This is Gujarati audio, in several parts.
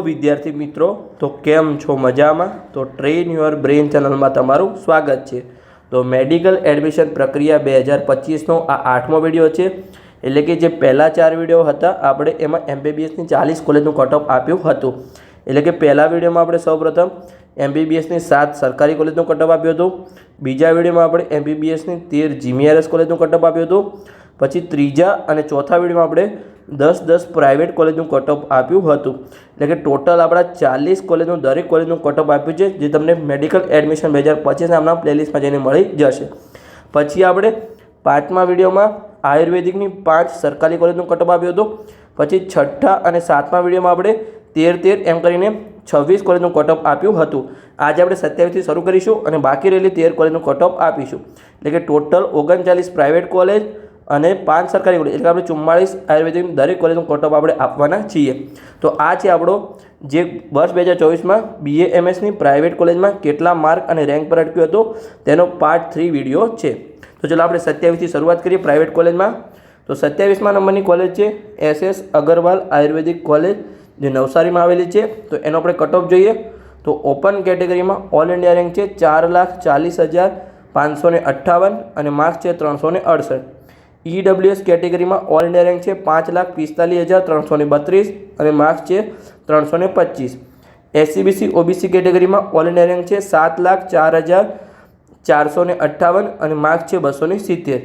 विद्यार्थी मित्रों, तो केम छो मजामां? तो ट्रेन योर ब्रेन चेनल में तमारुं स्वागत है। तो मेडिकल एडमिशन प्रक्रिया 2025 नो आ 8मो विडियो है। एटले कि जे पहला 4 विडियो हता आपणे एमां एमबीबीएस ની 40 कॉलेजनुं कट ऑफ आप्युं हतुं। एटले कि पहला विडियो में आपणे सौप्रथम एमबीबीएस ની 7 सरकारी कॉलेजनुं कट ऑफ आप्युं हतुं। बीजा विडियो में आपणे एमबीबीएस ની 13 जीमीआरएस कॉलेजनुं कट ऑफ आप्युं हतुं। पछी त्रीजा अने चौथा विडियो में आपणे 10 प्राइवेट कॉलेजनुं कट ऑफ आप्युं हतुं। એટલે કે ટોટલ આપણા 40 કોલેજનું દરેક કોલેજનું કટ ઓફ આપ્યું છે, જે તમને મેડિકલ એડમિશન 2025 નામના પ્લેલિસ્ટમાં જઈને મળી જશે। પછી આપણે પાંચમા વિડીયોમાં આયુર્વેદિકની 5 સરકારી કોલેજનું કટ ઓફ આપ્યું હતું। પછી છઠ્ઠા અને સાતમા વિડીયોમાં આપણે 13 એમ કરીને 26 કોલેજનું કટ ઓફ આપ્યું હતું। આજે આપણે 27 થી શરૂ કરીશું અને બાકી રહેલી 13 કોલેજનું કટ ઓફ આપીશું। એટલે કે ટોટલ 39 પ્રાઇવેટ કોલેજ અને 5 सरकारी कॉलेज એટલે આપણે 44 आयुर्वेदिक दरेक कॉलेजનું कट ऑफ આપણે આપવાના છીએ। તો આ છે આપણો જે વર્ષ 2024 માં BAMS ની પ્રાઇવેટ કોલેજમાં કેટલા માર્ક અને રેન્ક પર અટક્યો હતો તેનો પાર્ટ 3 વિડિયો છે। તો ચલો આપણે 27 થી શરૂઆત કરીએ પ્રાઇવેટ કોલેજમાં। તો 27મા નંબરની કોલેજ છે SS અગરવાલ આયુર્વેદિક કોલેજ, જે નવસારીમાં આવેલી છે। તો એનો આપણે કટ ઓફ જોઈએ તો ઓપન કેટેગરીમાં ઓલ ઇન્ડિયા રેન્ક છે 4,40,558 અને માર્ક્સ છે 368। ईडब्ल्यूएस कैटेगरी में ऑल इंडिया रैंक है 5,45,332 और मार्क्स है 325। एससीबीसी ओबीसी कैटेगरी में ऑल इंडिया रैंक है 7,04,458 और मार्क्स है 270।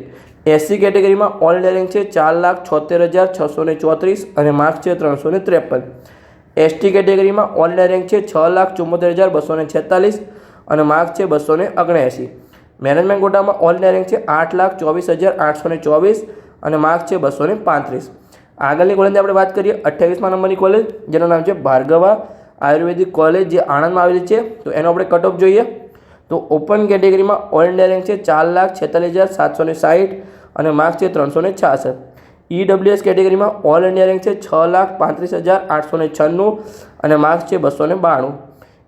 एससी कैटेगरी में ऑल इंडिया रैंक है 4,76,634 और मार्क्स है 353। एसटी कैटेगरी में ऑल इंडिया रैंक है 6,74,246 और मार्क्स है 279। मैनेजमेंट कोटा में ऑल इंडिया रैंक है 8,24,824 और मार्क्स है 235। आगळनी कॉलेज आपणे बात करिए 28मा नंबरनी कॉलेज, जेनुं नाम है भार्गवा आयुर्वेदिक कॉलेज, जे आणंदमां आवेली छे। तो एनो आपणे कट ऑफ જોઈએ तो ओपन कैटेगरी में ऑल इंडिया रैंक है 4,46,760 और मार्क्स है 366। ईडब्ल्यूएस कैटेगरी में ऑल इंडिया रैंक है 6,35,896 और मार्क्स है 292।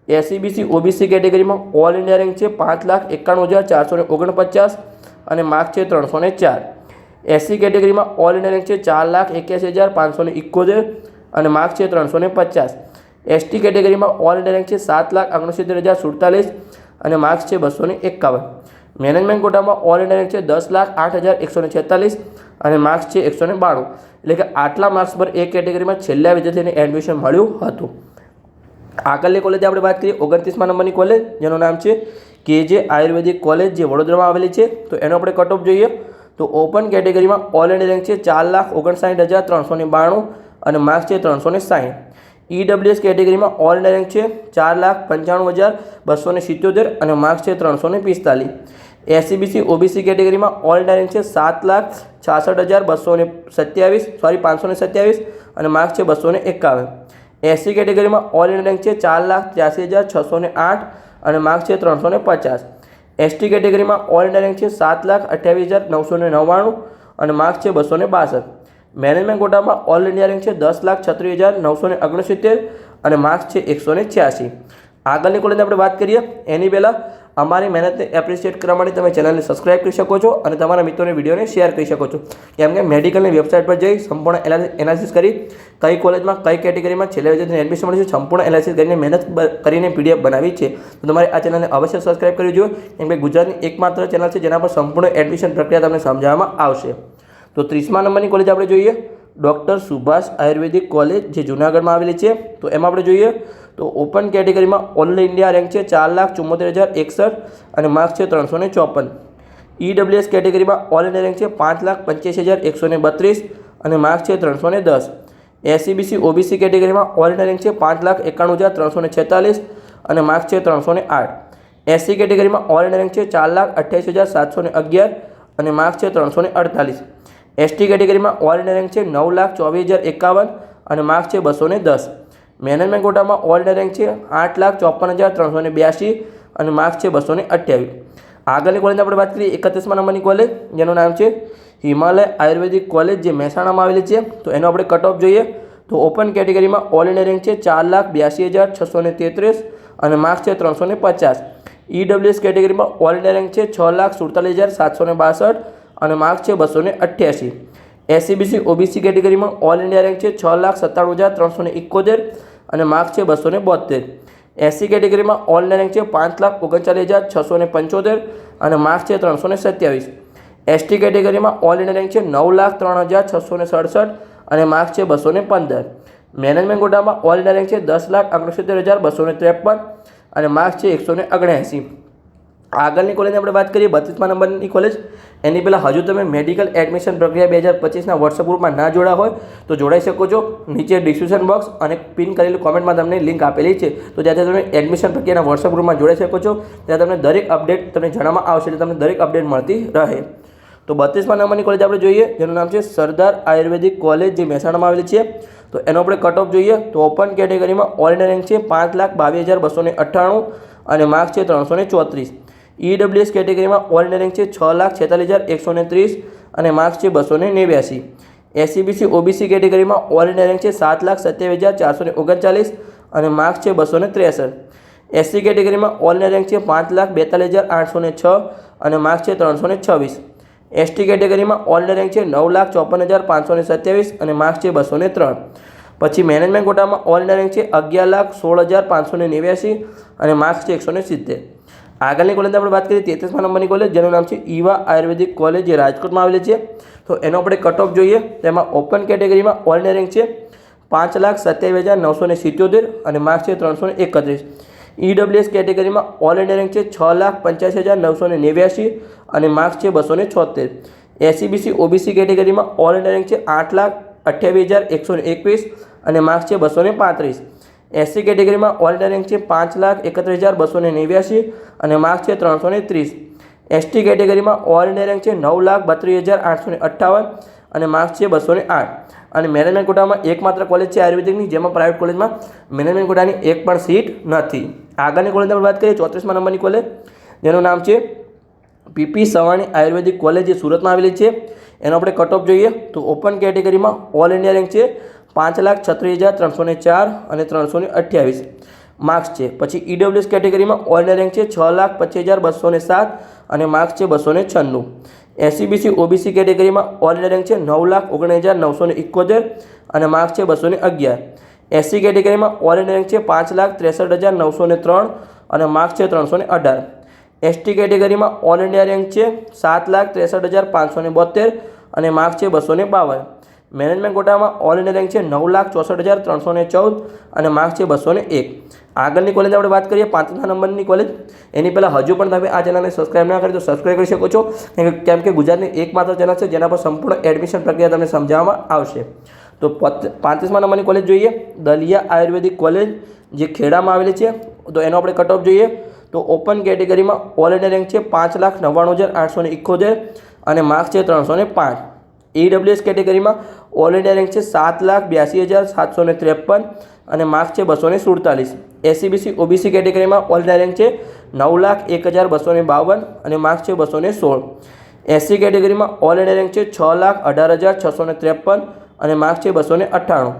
एससीबीसी ओबीसी कैटेगरी में ऑल इंडिया रैंक है 5,91,449 और मार्क्स है 304। एससी कैटेगरी में ऑल इंडिया रैंक है 4,81,571 और मार्क्स है 350। एसटी कैटेगरी में ऑल इंडिया रैंक है 7,69,047 और मार्क्स है 251। मैनेजमेंट कोटा में ऑल इंडिया रैंक है 10,08,146 और मार्क्स है 192। એટલે કે આટલા માર્ક્સ પર એક કેટેગરીમાં છેલ્લા વિદ્યાર્થીને એડમિશન મળ્યું હતું। આગળની કોલેજ આપણે વાત કરીએ 29મા નંબરની કોલેજ, જેનું નામ છે કેજે આયુર્વેદિક કોલેજ, જે વડોદરામાં આવેલી છે। તો એનો આપણે કટ ઓફ જોઈએ તો ઓપન કેટેગરીમાં ઓલ ઇન્ડિયા રેન્ક છે 4,59,392 અને માર્ક્સ છે 360। ईडब्ल्यूएस कैटेगरीમાં ઓલ ઇન્ડિયા રેન્ક છે 4,95,277 અને માર્ક્સ છે 345। एससीबीसी ओबीसी कैटेगरीમાં ઓલ ઇન્ડિયા રેન્ક છે 527 અને માર્ક્સ છે 251। एससी कैटेगरी में ऑल इंडिया रैंक है 4,83,608 और मार्क्स है 350। एसटी कैटेगरी में ऑल इंडिया रैंक है 7,28,999 और मार्क्स है 262। मैनेजमेंट कोटा में ऑल इंडिया रैंक है 10,36,969 और मार्क्स है 186। आगळनी कॉलेज આપણે વાત કરીએ એની પહેલા અમારી મહેનતને એપ્રિશિએટ કરવા માટે તમે ચેનલને સબસ્ક્રાઇબ કરી શકો છો અને તમારા મિત્રોને વિડીયોને શેર કરી શકો છો। કેમ કે મેડિકલની વેબસાઇટ પર જઈ સંપૂર્ણ એનાલિસિસ કરી કઈ કોલેજમાં કઈ કેટેગરીમાં છેલ્લે વિદ્યાર્થીને એડમિશન મળે છે સંપૂર્ણ એનાલિસિસ કરીને મહેનત કરીને પીડીએફ બનાવી છે। તો તમારે આ ચેનલને અવશ્ય સબસ્ક્રાઇબ કરવી જોઈએ, કેમ કે ગુજરાતની એકમાત્ર ચેનલ છે જેના પર સંપૂર્ણ એડમિશન પ્રક્રિયા તમને સમજાવવામાં આવશે। તો 30મા નંબરની કોલેજ આપણે જોઈએ ડૉક્ટર સુભાષ આયુર્વેદિક કોલેજ, જે જૂનાગઢમાં આવેલી છે। તો એમાં આપણે જોઈએ तो ओपन कैटेगरी में ऑल इंडिया रैंक है 4,74,061 और मार्क्स है 354। ईडब्ल्यूएस कैटेगरी में ऑल इंडिया रैंक है 5,85,132 और मार्क्स है 310। एससीबीसी ओबीसी कैटेगरी में ऑल इंडिया रैंक है 5,91,346 और मार्क्स है 308। एससी कैटेगरी में ऑल इंडिया रैंक है 4,28,711 और मार्क्स है 348। एसटी कैटेगरी में ऑल इंडिया रैंक है 9,24,051 और मार्क्स है 210। मैनेजमेंट कोटा में ऑल इंडिया रैंक है 8,54,382 और मार्क्स है 228। आगळनी कॉलेज આપણે વાત કરીએ 31મા નંબરની કોલેજ, જેનું નામ છે હિમાલય આયુર્વેદિક કોલેજ, જે મહેસાણામાં આવેલી છે। તો એનો આપણે કટ ઓફ જોઈએ તો ઓપન કેટેગરીમાં ઓલ ઇન્ડિયા રેન્ક છે 4,82,633 અને માર્ક્સ છે 350। ईडब्ल्यूएस कैटेगरीમાં ઓલ ઇન્ડિયા રેન્ક છે 6,47,762 અને માર્ક્સ છે 288। एससीबीसी ओबीसी कैटेगरी में ऑल इंडिया रैंक है 6,97,371 અને માર્ક્સ છે 272. SC કેટેગરીમાં ઓલ ઇન્ડિયા રેન્ક છે 5,39,675 અને માર્ક્સ છે 327. ST કેટેગરીમાં ઓલ ઇન્ડિયા રેન્ક છે 9,03,667 અને માર્ક્સ છે 215. મેનેજમેન્ટ કોટામાં ઓલ ઇન્ડિયા રેન્ક છે 10,68,253 અને માર્ક્સ છે 179. આગળની કોલેજની આપણે વાત કરીએ 32મા નંબરની કોલેજ. એની પહેલાં હજુ તમે મેડિકલ એડમિશન પ્રક્રિયા 2025ના વોટ્સઅપ ગ્રુપમાં ના જોડા હોય તો જોડાઈ શકો છો. નીચે ડિસ્ક્રિપ્શન બોક્સ અને પિન કરેલી કોમેન્ટમાં તમને લિંક આપેલી છે, તો ત્યાંથી તમે એડમિશન પ્રક્રિયાના વોટ્સઅપ ગ્રુપમાં જોડાઈ શકો છો. ત્યાં તમને દરેક અપડેટ તમને જણાવવામાં આવશે, એટલે તમને દરેક અપડેટ મળતી રહે. તો 32મા નંબરની કોલેજ આપણે જોઈએ, જેનું નામ છે સરદાર આયુર્વેદિક કોલેજ, જે મહેસાણામાં આવેલી છે. તો એનો આપણે કટ ઓફ જોઈએ તો ઓપન કેટેગરીમાં ઓલ ઇન્ડિયા રેન્ક છે 5,22,298 અને માર્ક્સ છે 334. EWS કેટેગરીમાં ઓલ ઇન્ડિયા રેન્ક છે 6,46,130 અને માર્ક્સ છે 289. SCBC OBC કેટેગરીમાં ઓલ ઇન્ડિયા રેન્ક છે 7,27,439 અને માર્ક્સ છે 263. SC કેટેગરીમાં ઓલ ઇન્ડિયા રેન્ક છે 5,42,806 અને માર્ક્સ છે 326. ST કેટેગરીમાં ઓલ ઇન્ડિયા રેન્ક છે 9,54,527 અને માર્ક્સ છે 203. પછી મેનેજમેન્ટ કોટામાં ઓલ ઇન્ડિયા રેન્ક છે 11,16,589 અને માર્ક્સ છે 170. આગળની કોલેજની આપણે વાત કરીએ 33મા નંબરની કોલેજ, જેનું નામ છે ઈવા આયુર્વેદિક કોલેજ, જે રાજકોટમાં આવેલી છે. તો એનો આપણે કટ ઓફ જોઈએ, તેમાં ઓપન કેટેગરીમાં ઓલ ઇન્ડિયા રેન્ક છે 5,27,977 અને માર્ક્સ છે 331. EWS કેટેગરીમાં ઓલ ઇન્ડિયા રેન્ક છે 6,85,989 અને માર્ક્સ છે 276. SCBC OBC કેટેગરીમાં ઓલ ઇન્ડિયા રેન્ક છે 8,28,121 અને માર્ક્સ છે 235. SC કેટેગરીમાં ઓલ ઇન્ડિયા રેન્ક છે 5,31,289 અને માર્ક્સ છે 330. ST કેટેગરીમાં ઓલ ઇન્ડિયા રેન્ક છે 9,32,858 અને માર્ક્સ છે 208. અને મેનેજમેન્ટ કોટામાં એકમાત્ર કોલેજ છે આયુર્વેદિકની, જેમાં પ્રાઇવેટ કોલેજમાં મેનેજમેન્ટ કોટાની એક પણ સીટ નથી. આગળની કોલેજની આપણે વાત કરીએ 34મા નંબરની કોલેજ, જેનું નામ છે PP સવાણી આયુર્વેદિક કોલેજ, જે સુરતમાં આવેલી છે. એનો આપણે કટ ઓફ જોઈએ તો ઓપન કેટેગરીમાં ઓલ ઇન્ડિયા રેન્ક છે 5,36,304 અને 328 માર્ક્સ છે. પછી EWS કેટેગરીમાં ઓલ ઇન્ડિયા રેન્ક છે 6,25,207 અને માર્ક્સ છે 296. SCBC OBC કેટેગરીમાં ઓલ ઇન્ડિયા રેન્ક છે 9,19,971 અને માર્ક્સ છે 211. SC કેટેગરીમાં ઓલ ઇન્ડિયા રેન્ક છે 5,63,903 અને માર્ક્સ છે 318. ST કેટેગરીમાં ઓલ ઇન્ડિયા રેન્ક છે 7,63,572 અને માર્ક્સ છે 252. મેનેજમેન્ટ કોટામાં ઓલ ઇન્ડિયા રેન્ક છે 9,64,314 અને માર્ક્સ છે 201. આગળની કોલેજ આપણે વાત કરીએ 35મા નંબરની કોલેજ. એની પહેલાં હજુ પણ તમે આ ચેનલને સબસ્ક્રાઇબ ના કરી તો સબસ્ક્રાઇબ કરી શકો છો, કેમ કે ગુજરાતની એકમાત્ર ચેનલ છે જેના પર સંપૂર્ણ એડમિશન પ્રક્રિયા તમને સમજાવવામાં આવશે. તો 35મા નંબરની કોલેજ જોઈએ, દલિયા આયુર્વેદિક કોલેજ, જે ખેડામાં આવેલી છે. તો એનો આપણે કટ ઓફ જોઈએ તો ઓપન કેટેગરીમાં ઓલ ઇન્ડિયા રેન્ક છે 5,99,871 અને માર્ક્સ છે 305. EWS કેટેગરીમાં ઓલ ઇન્ડિયા રેન્ક છે 7,82,753 અને માર્ક્સ છે 247. SCBC OBC કેટેગરીમાં ઓલ ઇન્ડિયા રેન્ક છે 9,01,252 અને માર્ક્સ છે 216. SC કેટેગરીમાં ઓલ ઇન્ડિયા રેન્ક છે 6,18,653 અને માર્ક્સ છે 298.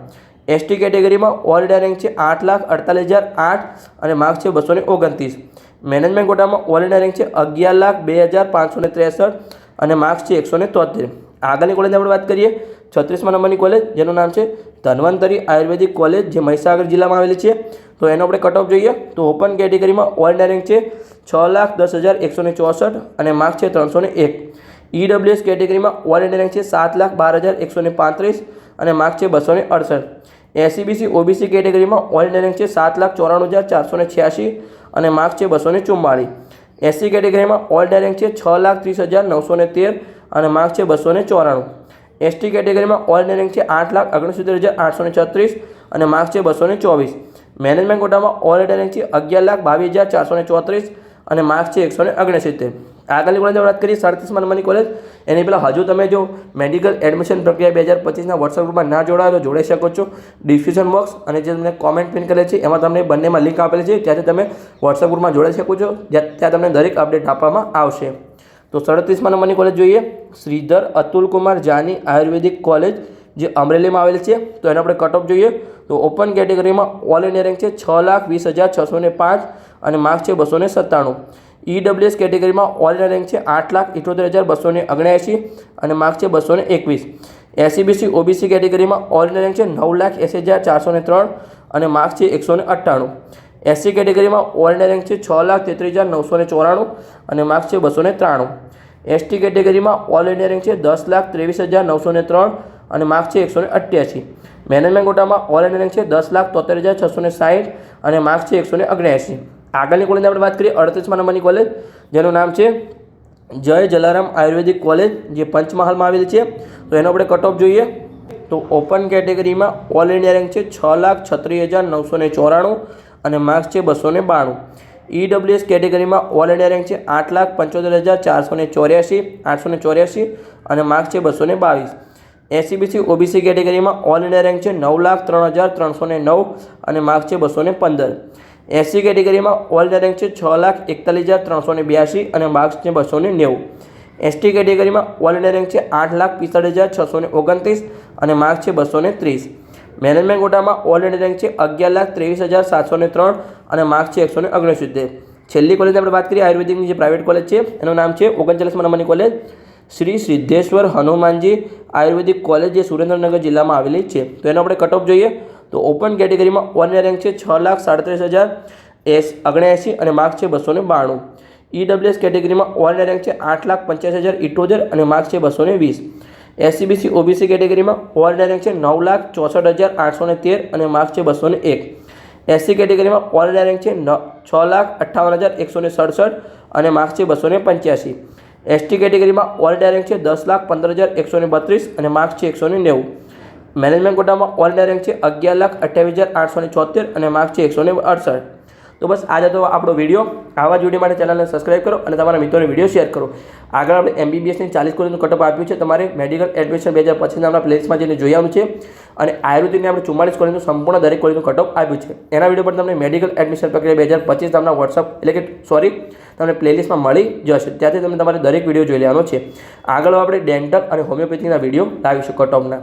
ST કેટેગરીમાં ઓલ ઇન્ડિયા રેન્ક છે 8,48,008 અને માર્ક્સ છે 229. મેનેજમેન્ટ કોટામાં ઓલ ઇન્ડિયા રેન્ક છે 11,02,563 અને માર્ક્સ છે 173. આગળની કોલેજની આપણે વાત કરીએ 36મા નંબરની કોલેજ, જેનું નામ છે ધન્વંતરી આયુર્વેદિક કોલેજ, જે મહીસાગર જિલ્લામાં આવેલી છે. તો એનો આપણે કટ ઓફ જોઈએ તો ઓપન કેટેગરીમાં ઓલ ઇન્ડિયા રેન્ક છે 6,10,164 અને માર્ક્સ છે 301. EWS કેટેગરીમાં ઓલ ઇન્ડિયા રેન્ક છે 7,12,135 અને માર્ક્સ છે 268. SCBC OBC કેટેગરીમાં ઓલ ઇન્ડિયા રેન્ક છે 7,94,486 અને માર્ક્સ છે 244. SC કેટેગરીમાં ઓલ ઇન્ડિયા રેન્ક છે 6,30,913 અને માર્ક્સ છે 294. ST કેટેગરીમાં ઓલ ઇન્ડિયા રેન્ક છે 8,69,836 અને માર્ક્સ છે 224. મેનેજમેન્ટ કોટામાં ઓલ ઇન્ડિયા રેન્ક છે 11,22,434 અને માર્ક્સ છે 169. આગળની કોલેજની વાત કરીએ 37મા નંબરની કોલેજ. એની પહેલાં હજુ તમે જો મેડિકલ એડમિશન પ્રક્રિયા 2025ના વોટ્સઅપ ગ્રુપમાં ના જોડાયો તો જોડાઈ શકો છો. ડિસ્ક્રિપ્શન બોક્સ અને જે તમને કોમેન્ટ પિન કરેલી છે એમાં તમને બંનેમાં લિંક આપેલી છે, ત્યાંથી તમે વોટ્સઅપ ગ્રુપમાં જોડાઈ શકો છો, ત્યાં તમને દરેક અપડેટ આપવામાં આવશે. તો 37મા નંબરની કોલેજ જોઈએ, શ્રીધર અતુલકુમાર જાની આયુર્વેદિક કોલેજ, જે અમરેલીમાં આવેલી છે. તો એનો આપણે કટ ઓફ જોઈએ તો ઓપન કેટેગરીમાં ઓલ ઇન્ડિયા રેન્ક છે 6,20,605 અને માર્ક્સ છે 297. EWS કેટેગરીમાં ઓલ ઇન્ડિયા રેન્ક છે 8,78,279 અને માર્ક્સ છે 221. SCBC OBC કેટેગરીમાં ઓલ ઇન્ડિયા રેન્ક છે 9,80,403 અને માર્ક્સ છે 198. SC કેટેગરીમાં ઓલ ઇન્ડિયા રેન્ક છે 6,33,994 અને માર્ક્સ છે 293. ST કેટેગરીમાં ઓલ ઇન્ડિયા રેન્ક છે 10,23,903 અને માર્ક્સ છે 188. મેનેજમેન્ટ કોટામાં ઓલ ઇન્ડિયા રેન્ક છે 10,73,660 અને માર્ક્સ છે 179. આગળની કોલેજની આપણે વાત કરીએ 38મા નંબરની કોલેજ, જેનું નામ છે જય જલારામ આયુર્વેદિક કોલેજ, જે પંચમહાલમાં આવેલી છે. તો એનો આપણે કટ ઓફ જોઈએ તો ઓપન કેટેગરીમાં ઓલ ઇન્ડિયા રેન્ક છે 6,36,994 અને માર્ક્સ છે 292. EWS કેટેગરીમાં ઓલ ઇન્ડિયા રેન્ક છે 8,75,484 અને માર્ક્સ છે 222. SCBC OBC કેટેગરીમાં ઓલ ઇન્ડિયા રેન્ક છે 9,03,309 અને માર્ક્સ છે 215. SC કેટેગરીમાં ઓલ ઇન્ડિયા રેન્ક છે 6,41,382 અને માર્ક્સ છે 290. ST કેટેગરીમાં ઓલ ઇન્ડિયા રેન્ક છે 8,45,629 અને માર્ક્સ છે 230. મેનેજમેન્ટ કોટામાં ઓલ ઇન્ડિયા રેન્ક છે 11,23,703 અને માર્ક્સ છે 169. છેલ્લી કોલેજની આપણે વાત કરીએ આયુર્વેદિકની જે પ્રાઇવેટ કોલેજ છે, એનું નામ છે 39મા નંબરની કોલેજ શ્રી સિદ્ધેશ્વર હનુમાનજી આયુર્વેદિક કોલેજ, જે સુરેન્દ્રનગર જિલ્લામાં આવેલી છે. તો એનો આપણે કટ ઓફ જોઈએ તો ઓપન કેટેગરીમાં ઓલ ઇન્ડિયા રેન્ક છે 6,37,079 અને માર્ક્સ છે 292. EWS કેટેગરીમાં ઓલ ઇન્ડિયા રેન્ક છે 8,85,078 અને માર્ક્સ છે 220. SCBC OBC કેટેગરીમાં ઓલ ઇન્ડિયા રેન્ક છે 9,64,813 અને માર્ક્સ છે 201. SC કેટેગરીમાં ઓલ ઇન્ડિયા રેન્ક છે 6,58,167 અને માર્ક્સ છે 285. ST કેટેગરીમાં ઓલ ઇન્ડિયા રેન્ક છે 10,15,132 અને માર્ક્સ છે 190. મેનેજમેન્ટ કોટામાં ઓલ ઇન્ડિયા રેન્ક છે 11,28,874 અને માર્ક્સ છે 168. તો બસ આ હતો આપણો વિડીયો. આવા જ વિડીયો માટે ચેનલને સબસ્ક્રાઈબ કરો અને તમારા મિત્રોને વિડીયો શેર કરો. આગળ આપણે MBBSની 40 કોલેજનું કટઅપ આપ્યું છે. તમારે મેડિકલ એડમિશન 2025 આપણા પ્લેલિસ્ટમાં જઈને જોઈ આવવાનું છે અને આયુર્વેદિકની આપણે 44 કોલેજનું સંપૂર્ણ દરેક કોલેજનું કટઅપ આપ્યું છે. એના વિડીયો પર તમને મેડિકલ એડમિશન પ્રક્રિયા 2025 તમને વોટ્સઅપ તમને પ્લેલિસ્ટમાં મળી જશે. ત્યાંથી તમે તમારે દરેક વિડીયો જોઈ લેવાનો છે. આગળ આપણે ડેન્ટલ અને હોમિયોપેથીના વિડીયો લાવીશું કટઅપના.